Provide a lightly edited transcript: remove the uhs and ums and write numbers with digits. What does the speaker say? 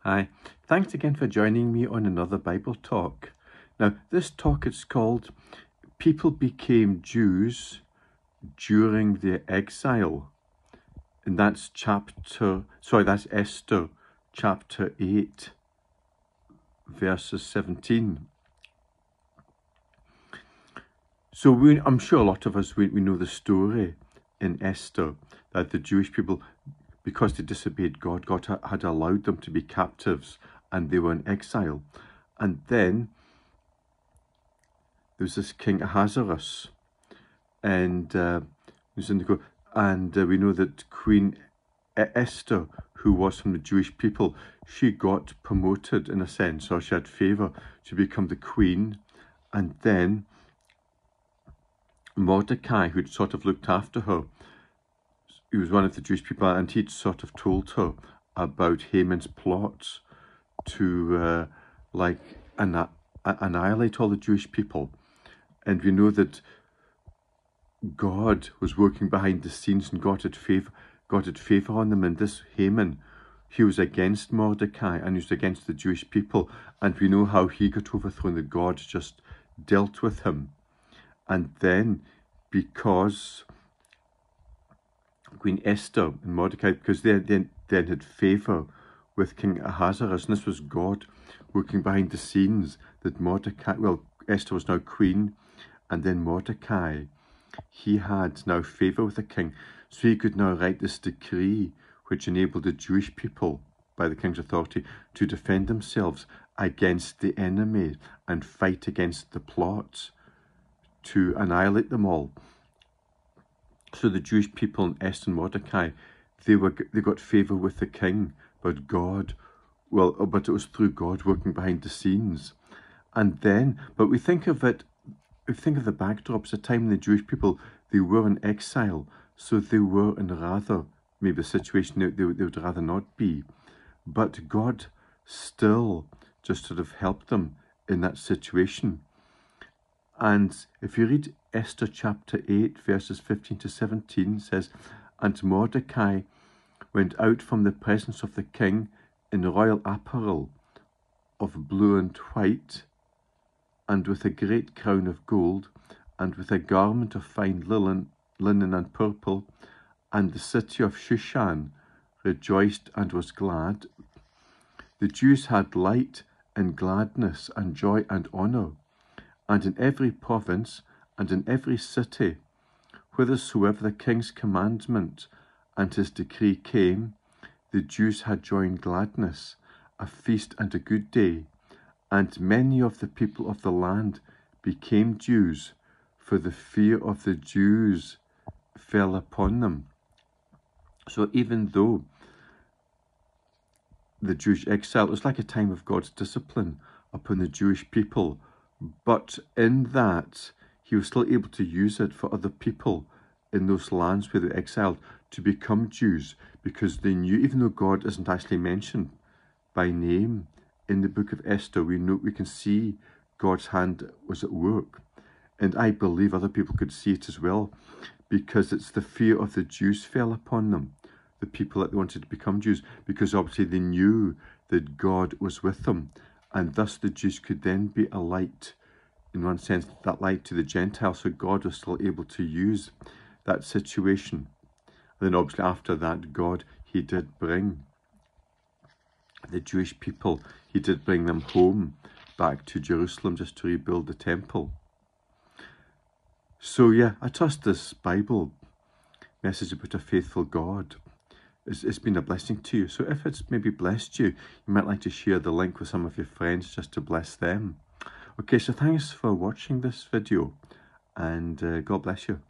Hi, thanks again for joining me on another Bible talk. Now, this talk is called People Became Jews During the Exile. And that's that's Esther chapter 8, verses 17. So I'm sure a lot of us, we know the story in Esther, that the Jewish people, because they disobeyed God, God had allowed them to be captives and they were in exile. And then there was this King Ahasuerus, and we know that Queen Esther, who was from the Jewish people, she got promoted in a sense, or she had favour to become the queen. And then Mordecai, who'd sort of looked after her, he was one of the Jewish people, and he'd sort of told her about Haman's plots to annihilate all the Jewish people. And we know that God was working behind the scenes, and God had favor on them. And this Haman, he was against Mordecai and he was against the Jewish people. And we know how he got overthrown, that God just dealt with him. And then, because Queen Esther and Mordecai, because they then had favor with King Ahasuerus, and this was God working behind the scenes, that Esther was now queen, and then Mordecai, he had now favor with the king, so he could now write this decree which enabled the Jewish people, by the king's authority, to defend themselves against the enemy and fight against the plot to annihilate them all. So the Jewish people in Esther and Mordecai, they got favor with the king, but it was through God working behind the scenes. And then, but we think of the backdrop, it's a time when the Jewish people, they were in exile, so they were in maybe a situation they would rather not be. But God still just sort of helped them in that situation. And if you read Esther chapter 8, verses 15 to 17, it says, "And Mordecai went out from the presence of the king in royal apparel of blue and white, and with a great crown of gold, and with a garment of fine linen and purple. And the city of Shushan rejoiced and was glad. The Jews had light and gladness and joy and honour. And in every province and in every city, whithersoever the king's commandment and his decree came, the Jews had joy and gladness, a feast and a good day. And many of the people of the land became Jews, for the fear of the Jews fell upon them." So even though the Jewish exile was like a time of God's discipline upon the Jewish people, but in that he was still able to use it for other people in those lands where they were exiled to become Jews, because they knew, even though God isn't actually mentioned by name in the book of Esther, we can see God's hand was at work. And I believe other people could see it as well, because it's the fear of the Jews fell upon them, the people that wanted to become Jews, because obviously they knew that God was with them. And thus the Jews could then be a light, in one sense, that light to the Gentiles. So God was still able to use that situation. And then obviously after that, God, he did bring the Jewish people, he did bring them home back to Jerusalem just to rebuild the temple. So yeah, I trust this Bible message about a faithful God, it's been a blessing to you. So if it's maybe blessed you, you might like to share the link with some of your friends just to bless them. Okay, so thanks for watching this video, and God bless you.